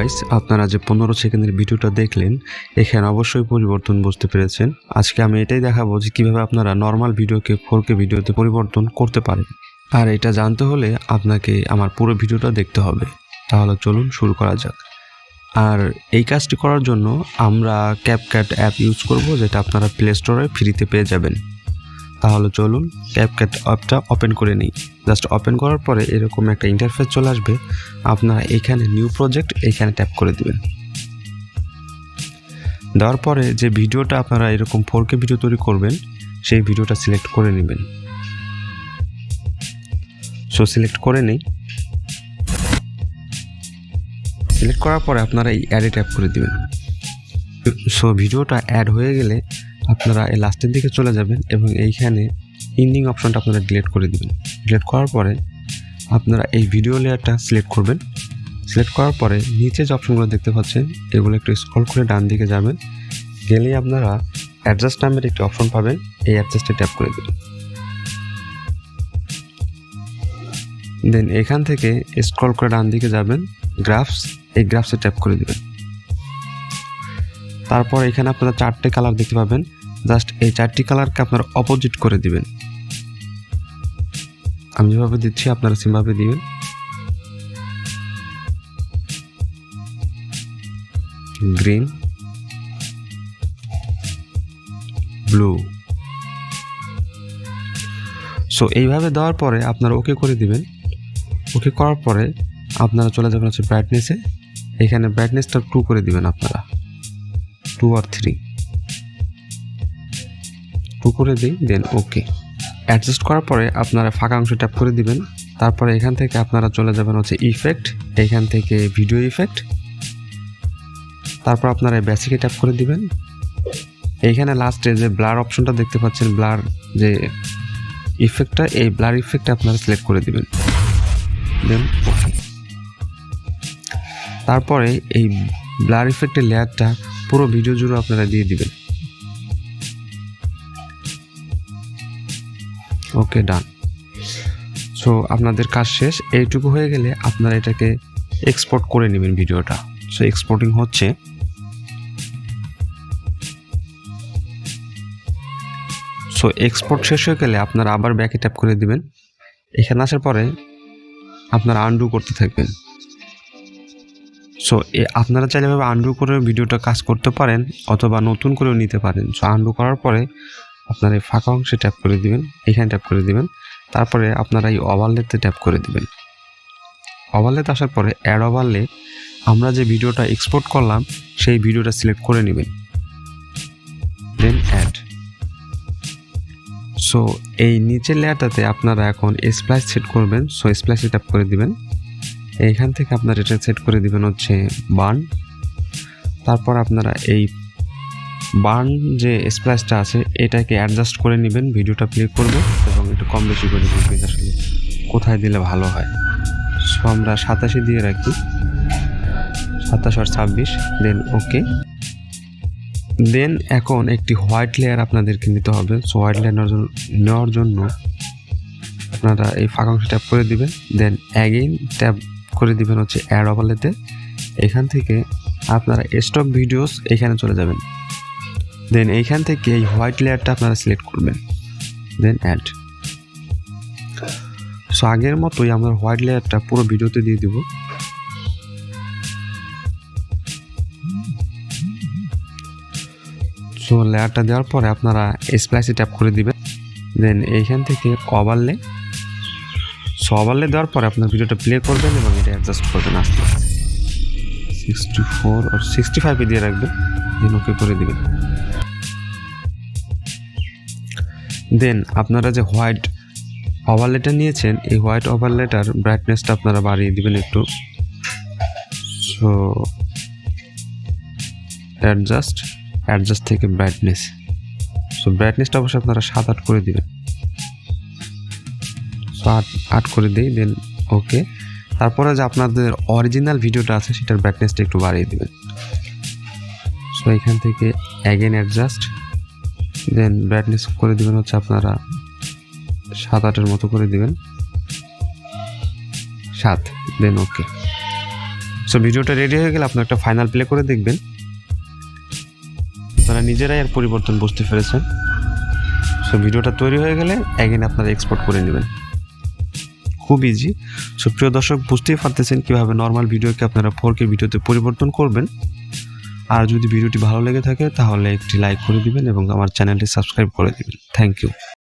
Guys, আপনারা যে 15 সেকেন্ডের ভিডিওটা দেখলেন এখানে অবশ্যই পরিবর্তন বুঝতে পেরেছেন। আজকে আমি এটাই দেখাবো যে কিভাবে আপনারা নর্মাল ভিডিওকে 4K ভিডিওতে পরিবর্তন করতে পারেন। আর এটা জানতে হলে আপনাকে আমার পুরো ভিডিওটা দেখতে হবে। তাহলে চলুন শুরু করা যাক। আর এই কাজটি করার জন্য আমরা ক্যাপকাট অ্যাপ ইউজ করব, যেটা আপনারা প্লে স্টোরে ফ্রিতে পেয়ে যাবেন। তাহলে চলুন ক্যাপকাট অ্যাপটা ওপেন করে নিই। জাস্ট ওপেন করার পরে এরকম একটা ইন্টারফেস চলে আসবে। আপনারা এখানে নিউ প্রজেক্ট এইখানে ট্যাপ করে দিবেন। দেওয়ার পরে যে ভিডিওটা আপনারা এরকম 4K ভিডিও তৈরি করবেন সেই ভিডিওটা সিলেক্ট করে নেবেন। সিলেক্ট করে নেই। সিলেক্ট করার পরে আপনারা এই অ্যাডে ট্যাপ করে দিবেন। ভিডিওটা অ্যাড হয়ে গেলে আপনারা এই লাস্টের দিকে চলে যাবেন এবং এইখানে এন্ডিং অপশনটা আপনারা ডিলিট করে দিবেন। ডিলিট করার পরে আপনারা এই ভিডিও লেয়ারটা সিলেক্ট করবেন। সিলেক্ট করার পরে নিচে যে অপশনগুলো দেখতে পাচ্ছেন এগুলো একটু স্ক্রল করে ডান দিকে যাবেন। গেলেই আপনারা অ্যাডজাস্ট নামের একটি অপশন পাবেন, এই অ্যাডজাস্টে ট্যাপ করে দেবেন। দেন এখান থেকে স্ক্রল করে ডান দিকে যাবেন, গ্রাফস, এই গ্রাফসে ট্যাপ করে দেবেন। তারপর এখানে আপনারা 4টে কালার দেখতে পাবেন। জাস্ট এই 4টি কালারকে আপনারা অপোজিট করে দিবেন। আমি যেভাবে দিচ্ছি আপনারা সেভাবে দিবেন। Green, blue. এইভাবে দেওয়ার পরে আপনারা ওকে করে দিবেন। ওকে করার পরে আপনারা চলে যাবেন হচ্ছে ব্রাইটনেসে। এখানে ব্রাইটনেসটা 2 করে দিবেন আপনারা, 2 আর 3 2 করে দিই। দেন ওকে অ্যাডজাস্ট করার পরে আপনারা ফাঁকা অংশে ট্যাপ করে দিবেন। তারপরে এখান থেকে আপনারা চলে যাবেন হচ্ছে ইফেক্ট, এখান থেকে ভিডিও ইফেক্ট। তারপর আপনারা বেসিকে ট্যাপ করে দিবেন। এইখানে লাস্টে যে ব্লার অপশনটা দেখতে পাচ্ছেন, ব্লার যে ইফেক্টটা, এই ব্লার ইফেক্টটা আপনারা সিলেক্ট করে দিবেন। দেন ওকে। তারপরে এই ব্লার ইফেক্টের লেয়ারটা পুরো ভিডিও জুড়ে আপনারা দিয়ে দিবেন। ওকে, ডান। আপনাদের কাজ শেষ। এইটুকু হয়ে গেলে আপনারা এটাকে এক্সপোর্ট করে নেবেন ভিডিওটা। এক্সপোর্টিং হচ্ছে। এক্সপোর্ট শেষ হয়ে গেলে আপনারা আবার ব্যাকে ট্যাপ করে দিবেন। এখানে আসার পরে আপনারা আনডু করতে থাকবেন। আপনারা চাইলে এভাবে আনডু করে ভিডিওটা কাজ করতে পারেন অথবা নতুন করেও নিতে পারেন। আনডু করার পরে আপনারা এই ফাঁকা অংশে ট্যাপ করে দিবেন, এখানে ট্যাপ করে দিবেন। তারপরে আপনারা এই ওভারলেতে ট্যাপ করে দিবেন। ওভারলেতে আসার পরে অ্যাড ওভারলে আমরা যে ভিডিওটা এক্সপোর্ট করলাম সেই ভিডিওটা সিলেক্ট করে নেবেন। দেন অ্যাড। এই নিচের লেয়ারটাতে আপনারা এখন স্প্লাইস সেট করবেন। স্প্লাইসে ট্যাপ করে দিবেন। এইখান থেকে আপনারা এটা সেট করে দিবেন হচ্ছে বার্ন। তারপর আপনারা এই বার্ন যে স্প্লাইসটা আছে এটাকে অ্যাডজাস্ট করে নেবেন। ভিডিওটা প্লে করবে এবং একটু কম বেশি করে দেখবেন আসলে কোথায় দিলে ভালো হয়। আমরা 87 দিয়ে রাখি, 27 আর 26। দেন ওকে। দেন এখন একটি হোয়াইট লেয়ার আপনাদেরকে নিতে হবে। হোয়াইট লেয়ার নেওয়ার জন্য আপনারা এই ফাঁকা অংশে ট্যাপ করে দিবেন। দেন অ্যাগেইন ট্যাপ করে দিবেন হচ্ছে অ্যাড ওভারলেতে। এখান থেকে আপনারা স্টক ভিডিওস এখানে চলে যাবেন। দেন এইখান থেকে এই হোয়াইট লেয়ারটা আপনারা সিলেক্ট করবেন। দেন অ্যাড। আগের মতোই আমরা হোয়াইট লেয়ারটা পুরো ভিডিওতে দিয়ে দিব। লেয়ারটা দেওয়ার পরে আপনারা স্প্লাইসে ট্যাপ করে দিবেন। দেন এইখান থেকে ওভারলে। ওভারলে দেওয়ার পরে আপনার ভিডিওটা প্লে করবেন এবং এটা অ্যাডজাস্ট করবেন আস্তে আস্তে। 64 আর 65 দিয়ে রাখবেন। দেন ওকে করে দিবেন। দেন আপনারা যে হোয়াইট ওভারলেটা নিয়েছেন এই হোয়াইট ওভারলেটার ব্রাইটনেসটা আপনারা বাড়িয়ে দিবেন একটু। অ্যাডজাস্ট থেকে ব্রাইটনেস। ব্রাইটনেসটা অবশ্যই আপনারা 7-8 করে দিবেন। 8 করে দিই। দেন ওকে। তারপরে যে আপনাদের অরিজিনাল ভিডিওটা আছে সেটার ব্রাইটনেসটা একটু বাড়িয়ে দিবেন। এখান থেকে অ্যাগেন অ্যাডজাস্ট। দেন ব্রাইটনেস করে দিবেন হচ্ছে আপনারা 7-8-এর মতো করে দিবেন, 7। দেন ওকে। সো ভিডিওটা রেডি হয়ে গেলে আপনার একটা ফাইনাল প্লে করে দেখবেন, আপনারা নিজেরাই এর পরিবর্তন বুঝতে পেরেছেন। সো ভিডিওটা তৈরি হয়ে গেলে অ্যাগেন আপনারা এক্সপোর্ট করে নেবেন, খুব ইজি। সো প্রিয় দর্শক, বুঝতেই পারতেছেন কীভাবে নর্মাল ভিডিওকে আপনারা 4K ভিডিওতে পরিবর্তন করবেন। আর যদি ভিডিওটি ভালো লেগে থাকে তাহলে একটি লাইক করে দিবেন এবং আমার চ্যানেলটি সাবস্ক্রাইব করে দিবেন। Thank you.